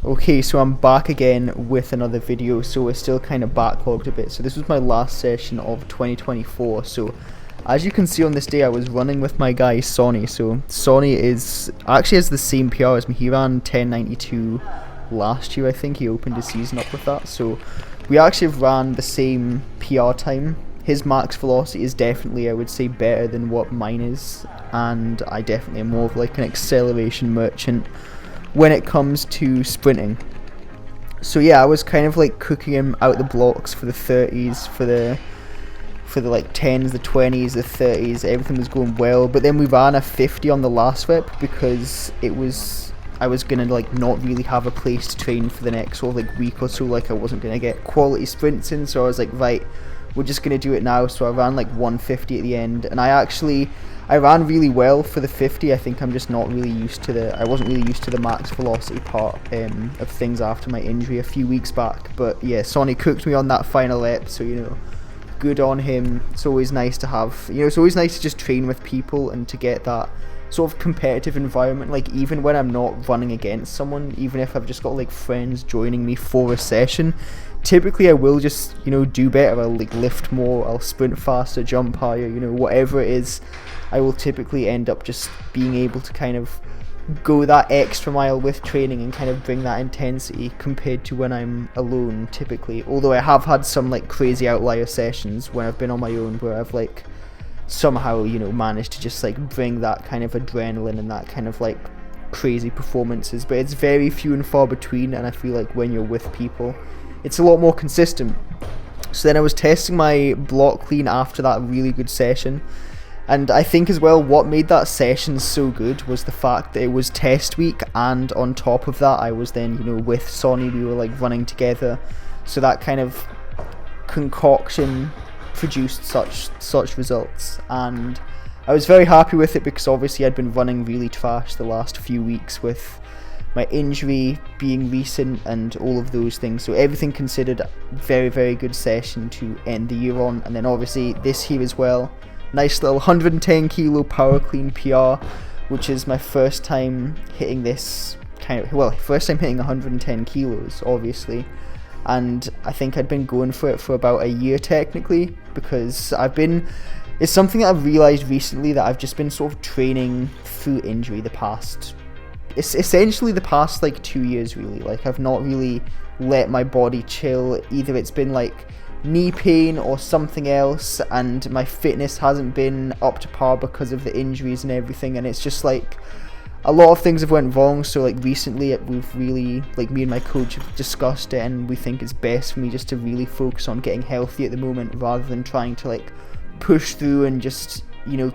Okay, so I'm back again with another video, so we're still kind of backlogged a bit. So this was my last session of 2024, so as you can see on this day I was running with my guy Sonny. So Sonny actually has the same PR as me. He ran 10:92 last year, I think. He opened his season up with that, so we actually have ran the same PR time. His max velocity is definitely, I would say, better than what mine is, and I definitely am more of like an acceleration merchant when it comes to sprinting. So yeah, I was kind of like cooking him out the blocks for the 30s, for the like 10s, the 20s, the 30s. Everything was going well, but then we ran a 50 on the last rep because I was gonna like not really have a place to train for the next sort of like week or so. Like I wasn't gonna get quality sprints in, so I was like, right, we're just gonna do it now. So I ran like 150 at the end, and I ran really well for the 50. I think I'm just not really used to I wasn't really used to the max velocity part of things after my injury a few weeks back. But yeah, Sonny cooked me on that final lap, so good on him. It's always nice to have, it's always nice to just train with people and to get that sort of competitive environment. Like even when I'm not running against someone, even if I've just got like friends joining me for a session, typically I will just do better. I'll like lift more, I'll sprint faster, jump higher, whatever it is. I will typically end up just being able to kind of go that extra mile with training and kind of bring that intensity compared to when I'm alone typically. Although I have had some like crazy outlier sessions when I've been on my own where I've like somehow managed to just like bring that kind of adrenaline and that kind of like crazy performances, but it's very few and far between, and I feel like when you're with people it's a lot more consistent. So then I was testing my block clean after that really good session, and I think as well what made that session so good was the fact that it was test week, and on top of that I was then with Sonny, we were like running together, so that kind of concoction produced such results, and I was very happy with it because obviously I'd been running really trash the last few weeks with my injury being recent and all of those things. So everything considered, very, very good session to end the year on. And then obviously this here as well, nice little 110 kilo power clean PR, which is my first time hitting this first time hitting 110 kilos obviously. And I think I'd been going for it for about a year technically, because it's something that I've realised recently, that I've just been sort of training through injury it's essentially the past like 2 years really. Like I've not really let my body chill. Either it's been like knee pain or something else, and my fitness hasn't been up to par because of the injuries and everything, and it's just like a lot of things have went wrong. So like recently we've really, like me and my coach have discussed it, and we think it's best for me just to really focus on getting healthy at the moment rather than trying to like push through and just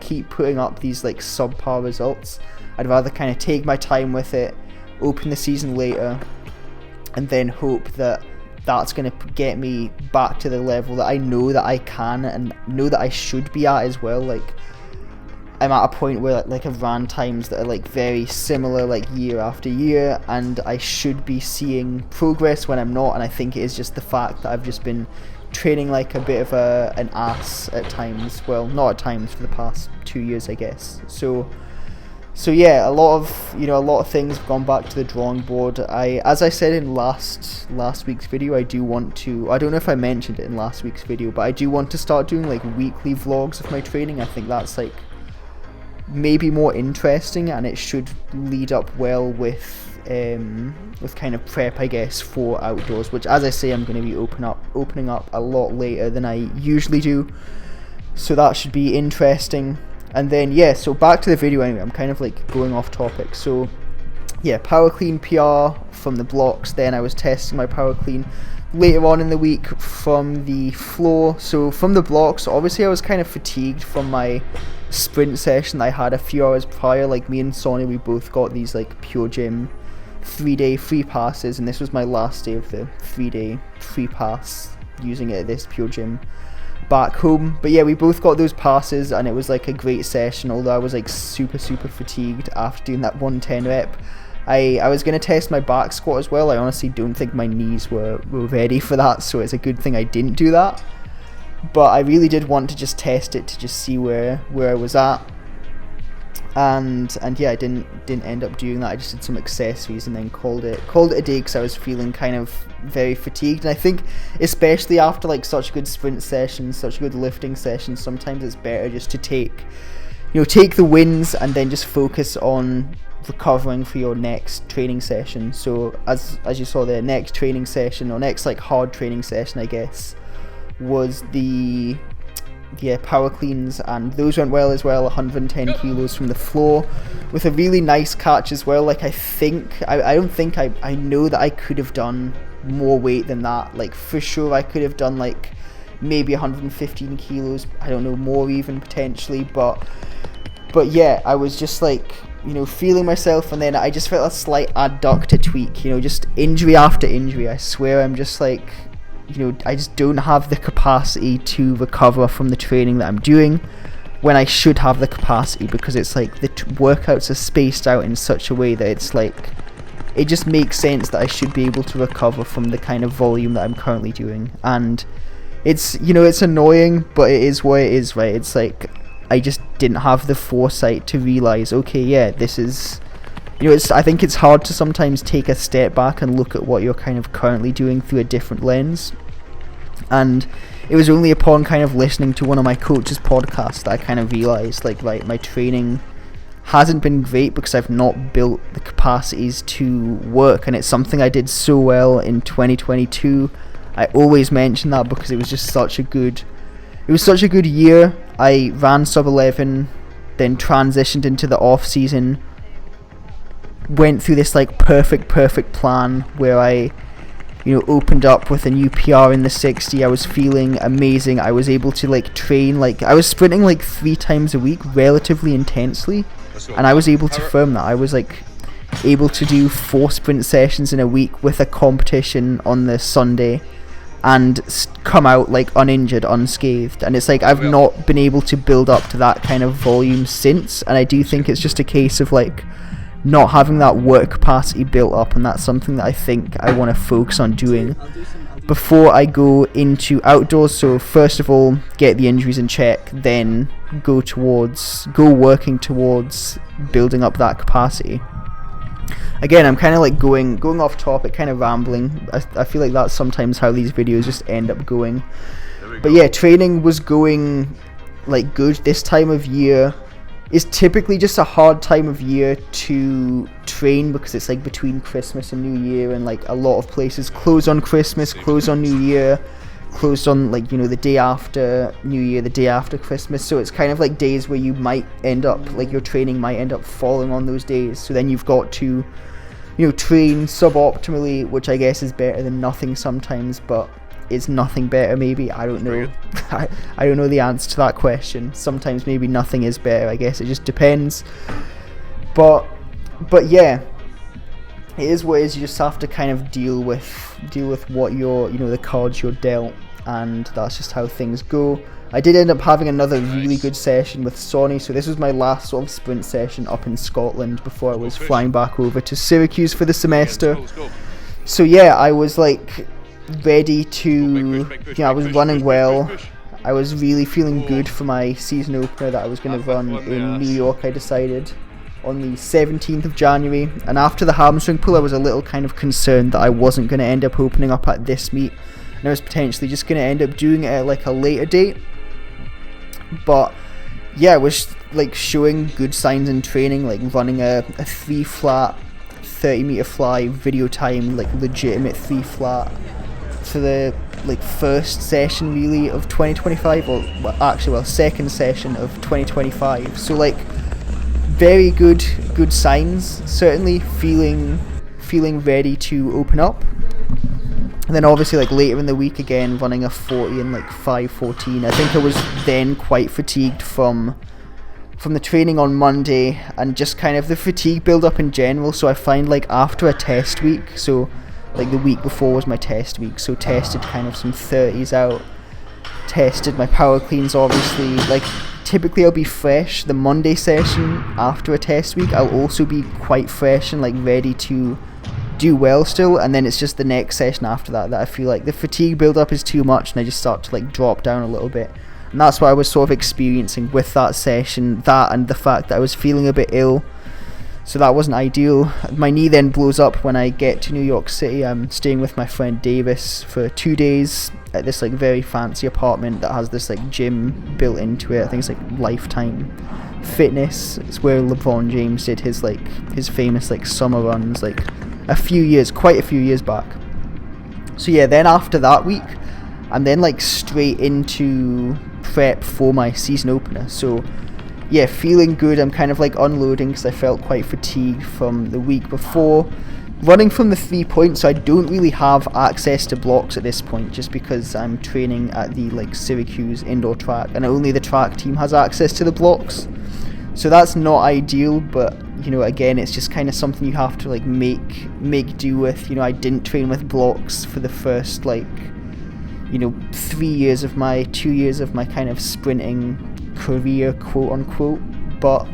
keep putting up these like subpar results. I'd rather kind of take my time with it, open the season later, and then hope that that's going to get me back to the level that I know that I can and know that I should be at as well. Like I'm at a point where like I've ran times that are like very similar like year after year, and I should be seeing progress when I'm not, and I think it is just the fact that I've just been training like a bit of an ass at times. Well, not at times, for the past 2 years I guess. So yeah, a lot of things have gone back to the drawing board. As I said in last week's video, I don't know if I mentioned it in last week's video, but I do want to start doing like weekly vlogs of my training. I think that's like maybe more interesting, and it should lead up well with kind of prep, I guess, for outdoors, which, as I say, I'm going to be opening up a lot later than I usually do, so that should be interesting. And then yeah, so back to the video anyway. I'm kind of like going off topic. So yeah, power clean PR from the blocks. Then I was testing my power clean later on in the week from the floor. So from the blocks, obviously I was kind of fatigued from my sprint session that I had a few hours prior. Like me and Sonny, we both got these like Pure Gym 3-day free passes, and this was my last day of the 3-day free pass, using it at this Pure Gym back home. But yeah, we both got those passes, and it was like a great session, although I was like super fatigued after doing that 110 rep. I was going to test my back squat as well. I honestly don't think my knees were ready for that, so it's a good thing I didn't do that. But I really did want to just test it to just see where I was at. and yeah, I didn't end up doing that. I just did some accessories and then called it a day, because I was feeling kind of very fatigued. And I think especially after like such good sprint sessions, such good lifting sessions, sometimes it's better just to take the wins and then just focus on recovering for your next training session. So as you saw, the next training session, or next like hard training session, I guess, was the power cleans, and those went well as well. 110 kilos from the floor with a really nice catch as well. Like I know that I could have done more weight than that. Like for sure I could have done like maybe 115 kilos, I don't know, more even potentially, but yeah, I was just like, feeling myself, and then I just felt a slight adductor tweak, just injury after injury. I swear I'm just like, I just don't have the capacity to recover from the training that I'm doing when I should have the capacity, because it's like the workouts are spaced out in such a way that it's like, it just makes sense that I should be able to recover from the kind of volume that I'm currently doing. And it's, it's annoying, but it is what it is, right? It's like, I just didn't have the foresight to realize, okay, yeah, this is, I think it's hard to sometimes take a step back and look at what you're kind of currently doing through a different lens. And it was only upon kind of listening to one of my coach's podcasts that I kind of realized, like, right, my training hasn't been great because I've not built the capacities to work. And it's something I did so well in 2022. I always mention that because it was just such a good year. I ran sub 11, then transitioned into the off season, went through this like perfect plan where I opened up with a new PR in the 60. I was feeling amazing. I was able to like train, like I was sprinting like 3 times a week relatively intensely, and I was able to firm that. I was like able to do 4 sprint sessions in a week with a competition on the Sunday and come out like uninjured, unscathed. And it's like I've not been able to build up to that kind of volume since, and I do think it's just a case of like not having that work capacity built up, and that's something that I think I want to focus on doing before I go into outdoors. So first of all, get the injuries in check, then go working towards building up that capacity. Again, I'm kind of like going off topic, kind of rambling. I feel like that's sometimes how these videos just end up going. But yeah, training was going like good. This time of year is typically just a hard time of year to train because it's like between Christmas and New Year, and like a lot of places close on Christmas, close on New Year, closed on like the day after New Year, the day after Christmas. So it's kind of like days where you might end up like your training might end up falling on those days. So then you've got to train suboptimally, which I guess is better than nothing sometimes, but is nothing better maybe? I don't know. I don't know the answer to that question. Sometimes maybe nothing is better. I guess it just depends. But yeah, it is what it is. You just have to kind of deal with what you're the cards you're dealt, and that's just how things go. I did end up having another really good session with Sonny, so this was my last sort of sprint session up in Scotland before I was flying back over to Syracuse for the semester. So yeah, I was like ready to, I was running well. I was really feeling good for my season opener that I was going to run in New York, I decided, on the 17th of January. And after the hamstring pull, I was a little kind of concerned that I wasn't going to end up opening up at this meet, and I was potentially just going to end up doing it at like a later date. But yeah, I was like showing good signs in training, like running a 3 flat 30 meter fly, video time, like legitimate 3 flat for the like first session really of 2025, or second session of 2025. So like very good signs, certainly feeling ready to open up. And then obviously like later in the week again running a 40 and like 5:14. I think I was then quite fatigued from the training on Monday and just kind of the fatigue build up in general. So I find like after a test week, so like the week before was my test week, so tested kind of some 30s out, tested my power cleans obviously. Like typically I'll be fresh. The Monday session after a test week I'll also be quite fresh and like ready to do well still, and then it's just the next session after that I feel like the fatigue build up is too much and I just start to like drop down a little bit. And that's what I was sort of experiencing with that session, that and the fact that I was feeling a bit ill. So that wasn't ideal. My knee then blows up when I get to New York City. I'm staying with my friend Davis for 2 days at this like very fancy apartment that has this like gym built into it. I think it's like Lifetime Fitness. It's where LeBron James did his famous like summer runs like quite a few years back. So yeah, then after that week, I'm then like straight into prep for my season opener. So yeah, feeling good. I'm kind of like unloading because I felt quite fatigued from the week before. Running from the 3 points, so I don't really have access to blocks at this point, just because I'm training at the like Syracuse indoor track, and only the track team has access to the blocks. So that's not ideal, but you know, again, it's just kind of something you have to like make do with. You know, I didn't train with blocks for the first 2 years of my kind of sprinting career, quote unquote, but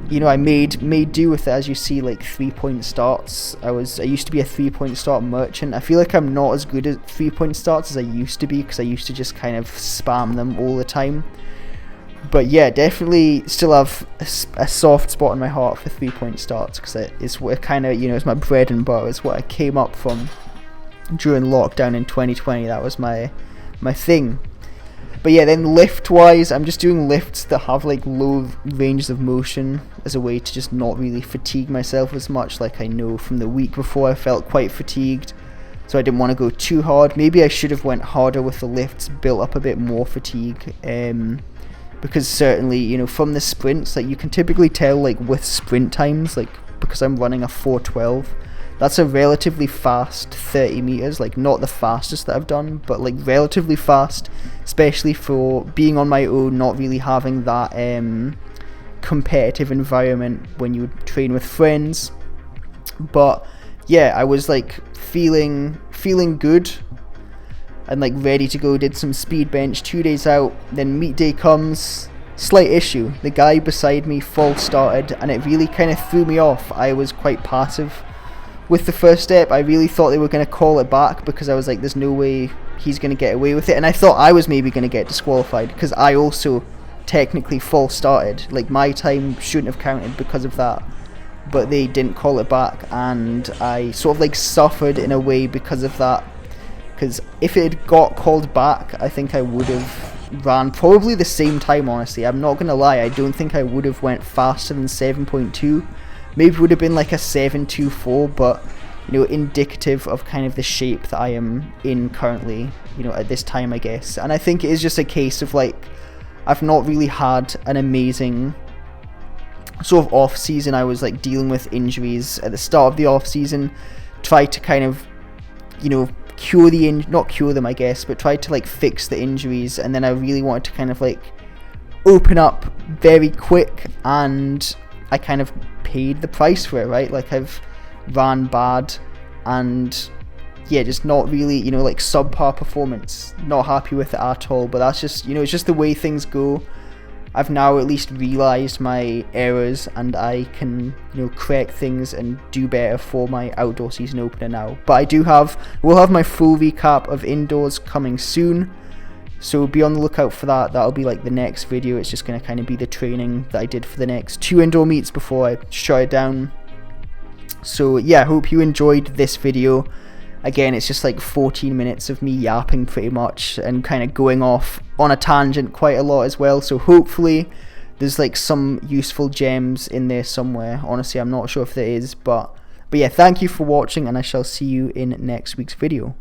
you know, I made do with it. As you see, like 3-point starts, I used to be a 3-point start merchant. I feel like I'm not as good at 3-point starts as I used to be, because I used to just kind of spam them all the time. But yeah, definitely still have a soft spot in my heart for 3-point starts, because it's what kind of, you know, it's my bread and butter. It's what I came up from during lockdown in 2020. That was my thing. But yeah, then lift wise, I'm just doing lifts that have like low ranges of motion as a way to just not really fatigue myself as much. Like I know from the week before I felt quite fatigued, so I didn't want to go too hard. Maybe I should have went harder with the lifts, built up a bit more fatigue, because certainly, you know, from the sprints, like you can typically tell like with sprint times, like because I'm running a 4:12, that's a relatively fast 30 meters, like not the fastest that I've done, but like relatively fast, especially for being on my own, not really having that competitive environment when you would train with friends. But yeah, I was like feeling good and like ready to go. Did some speed bench 2 days out, then meet day comes. Slight issue, the guy beside me false started, and it really kind of threw me off. I was quite passive with the first step. I really thought they were going to call it back, because I was like, there's no way he's going to get away with it. And I thought I was maybe going to get disqualified, because I also technically false started. Like my time shouldn't have counted because of that, but they didn't call it back, and I sort of like suffered in a way because of that. Because if it had got called back, I think I would have ran probably the same time, honestly. I'm not going to lie, I don't think I would have went faster than 7.2. Maybe it would have been like a 7.24, but you know, indicative of kind of the shape that I am in currently, you know, at this time, I guess. And I think it is just a case of like, I've not really had an amazing sort of off season. I was like dealing with injuries at the start of the off season, tried to kind of, you know, not cure them, I guess, but tried to like fix the injuries, and then I really wanted to kind of like open up very quick, and I kind of paid the price for it, right? Like I've ran bad, and yeah, just not really, you know, like subpar performance, not happy with it at all. But that's just, you know, it's just the way things go. I've now at least realized my errors, and I can, you know, correct things and do better for my outdoor season opener now. But we'll have my full recap of indoors coming soon, so be on the lookout for that. That'll be like the next video. It's just going to kind of be the training that I did for the next 2 indoor meets before I shut it down. So yeah, I hope you enjoyed this video. Again, it's just like 14 minutes of me yapping pretty much, and kind of going off on a tangent quite a lot as well. So hopefully there's like some useful gems in there somewhere. Honestly, I'm not sure if there is, but yeah, thank you for watching, and I shall see you in next week's video.